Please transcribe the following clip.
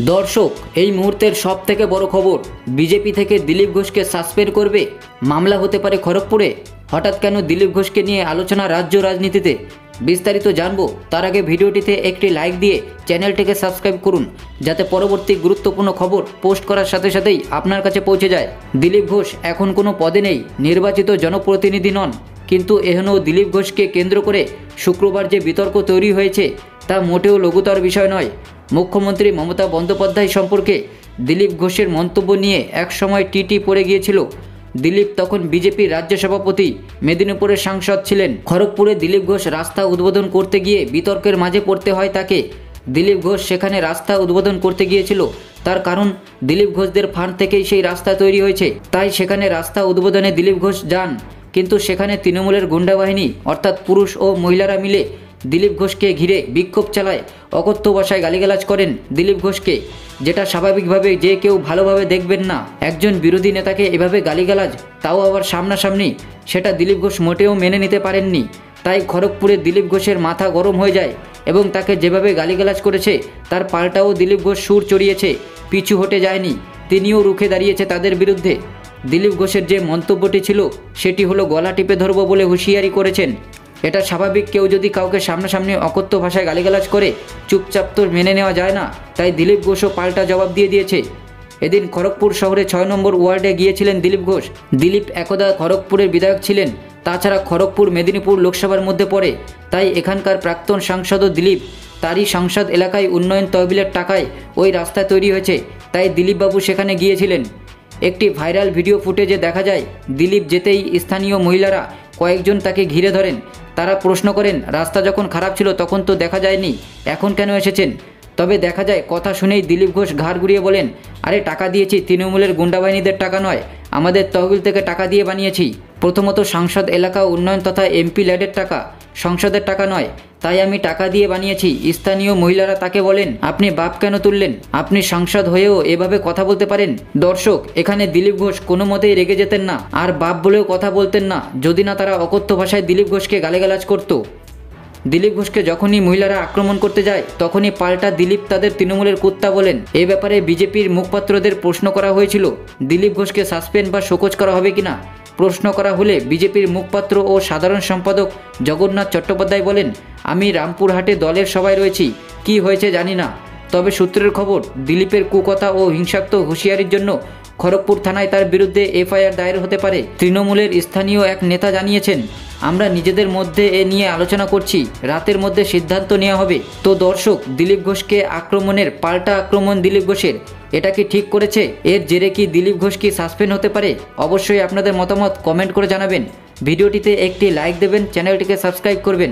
দর্শক, এই মুহূর্তের সবথেকে বড় খবর, বিজেপি থেকে দিলীপ ঘোষকে সাসপেন্ড করবে। মামলা হতে পারে খড়গপুরে। হঠাৎ কেন দিলীপ ঘোষকে নিয়ে আলোচনা রাজ্য রাজনীতিতে? বিস্তারিত জানবো তার আগে ভিডিওটিতে একটি লাইক দিয়ে চ্যানেলটিকে সাবস্ক্রাইব করুন, যাতে পরবর্তী গুরুত্বপূর্ণ খবর পোস্ট করার সাথে সাথেই আপনার কাছে পৌঁছে যায়। দিলীপ ঘোষ এখন কোনো পদে নেই, নির্বাচিত জনপ্রতিনিধি নন, কিন্তু এখনও দিলীপ ঘোষকে কেন্দ্র করে শুক্রবার যে বিতর্ক তৈরি হয়েছে তা মোটেও লঘুতর বিষয় নয়। মুখ্যমন্ত্রী মমতা বন্দ্যোপাধ্যায় সম্পর্কে দিলীপ ঘোষের মন্তব্য নিয়ে একসময় টিটি পড়ে গিয়েছিল। দিলীপ তখন বিজেপির রাজ্য সভাপতি, মেদিনীপুরের সাংসদ ছিলেন। খড়গপুরে দিলীপ ঘোষ রাস্তা উদ্বোধন করতে গিয়ে বিতর্কের মাঝে পড়তে হয় তাকে। দিলীপ ঘোষ সেখানে রাস্তা উদ্বোধন করতে গিয়েছিল, তার কারণ দিলীপ ঘোষদের ফান্ড থেকেই সেই রাস্তা তৈরি হয়েছে, তাই সেখানে রাস্তা উদ্বোধনে দিলীপ ঘোষ যান। কিন্তু সেখানে তৃণমূলের গুন্ডা বাহিনী অর্থাৎ পুরুষ ও মহিলারা মিলে দিলীপ ঘোষকে ঘিরে বিক্ষোভ চালায়, অকথ্য ভাষায় গালিগালাজ করেন দিলীপ ঘোষকে, যেটা স্বাভাবিকভাবে যে কেউ ভালোভাবে দেখবেন না। একজন বিরোধী নেতাকে এভাবে গালিগালাজ, তাও আবার সামনাসামনি, সেটা দিলীপ ঘোষ মোটেও মেনে নিতে পারেননি। তাই খড়গপুরে দিলীপ ঘোষের মাথা গরম হয়ে যায় এবং তাকে যেভাবে গালিগালাজ করেছে তার পাল্টাও দিলীপ ঘোষ সুর চড়িয়েছে, পিছু হটে যায়নি, তিনিও রুখে দাঁড়িয়েছে তাদের বিরুদ্ধে। দিলীপ ঘোষের যে মন্তব্যটি ছিল সেটি হলো গলা টিপে ধরব বলে হুঁশিয়ারি করেছেন। এটা স্বাভাবিক, কেউ যদি কাউকে সামনাসামনি অকথ্য ভাষায় গালিগালাজ করে চুপচাপ তো মেনে নেওয়া যায় না, তাই দিলীপ ঘোষও পাল্টা জবাব দিয়ে দিয়েছে। এদিন খড়গপুর শহরে 6 নম্বর ওয়ার্ডে গিয়েছিলেন দিলীপ ঘোষ। দিলীপ একদা খড়গপুরের বিধায়ক ছিলেন, তাছাড়া খড়গপুর মেদিনীপুর লোকসভার মধ্যে পড়ে, তাই এখানকার প্রাক্তন সাংসদও দিলীপ। তারই সংসদ এলাকায় উন্নয়ন তহবিলের টাকায় ওই রাস্তা তৈরি হয়েছে, তাই দিলীপবাবু সেখানে গিয়েছিলেন। একটি ভাইরাল ভিডিও ফুটেজে দেখা যায় দিলীপ যেতেই স্থানীয় মহিলারা কয়েকজন তাকে ঘিরে ধরেন। তারা প্রশ্ন করেন, রাস্তা যখন খারাপ ছিল তখন তো দেখা যায়নি, এখন কেন এসেছেন? তবে দেখা যায় কথা শুনেই দিলীপ ঘোষ ঘাড় ঘুরিয়ে বলেন, আরে টাকা দিয়েছি, তৃণমূলের গুন্ডা বাহিনীদের টাকা নয়, আমাদের তহবিল থেকে টাকা দিয়ে বানিয়েছি। প্রথমত সংসদ এলাকা উন্নয়ন তথা এমপি ল্যাডের টাকা, সংসদের টাকা নয়, তাই আমি টাকা দিয়ে বানিয়েছি। স্থানীয় মহিলারা তাকে বলেন, আপনি বাপ কেন তুললেন? আপনি সাংসদ হয়েও এভাবে কথা বলতে পারেন? দর্শক, এখানে দিলীপ ঘোষ কোনো মতেই রেগে যেতেন না, আর বাপ বলেও কথা বলতেন না, যদি না তারা অকথ্য ভাষায় দিলীপ ঘোষকে গালিগালাজ করত। দিলীপ ঘোষকে যখনই মহিলারা আক্রমণ করতে যায় তখনই পাল্টা দিলীপ তাদের তৃণমূলের কুত্তা বলেন। এ ব্যাপারে বিজেপির মুখপাত্রদের প্রশ্ন করা হয়েছিল দিলীপ ঘোষকে সাসপেন্ড বা শোকজ করা হবে কিনা। প্রশ্ন করা হলে বিজেপির মুখপাত্র ও সাধারণ সম্পাদক জগন্নাথ চট্টোপাধ্যায় বলেন, আমি রামপুরহাটে দলের সভায় রয়েছি, কি হয়েছে জানি না। তবে সূত্রের খবর, দিলীপের কুকথা ও হিংসাত্মক হুঁশিয়ারির জন্য খড়গপুর থানায় তার বিরুদ্ধে এফআইআর দায়ের হতে পারে। তৃণমূলের স্থানীয় এক নেতা জানিয়েছেন, আমরা নিজেদের মধ্যে এ নিয়ে আলোচনা করছি, রাতের মধ্যে সিদ্ধান্ত নেওয়া হবে। তো দর্শক, দিলীপ ঘোষকে আক্রমণের পাল্টা আক্রমণ দিলীপ ঘোষের, এটা কি ঠিক করেছে? এর জেরে কি দিলীপ ঘোষ কি সাসপেন্ড হতে পারে? অবশ্যই আপনাদের মতামত কমেন্ট করে জানাবেন। ভিডিওটিতে একটি লাইক দেবেন, চ্যানেলটিকে সাবস্ক্রাইব করবেন।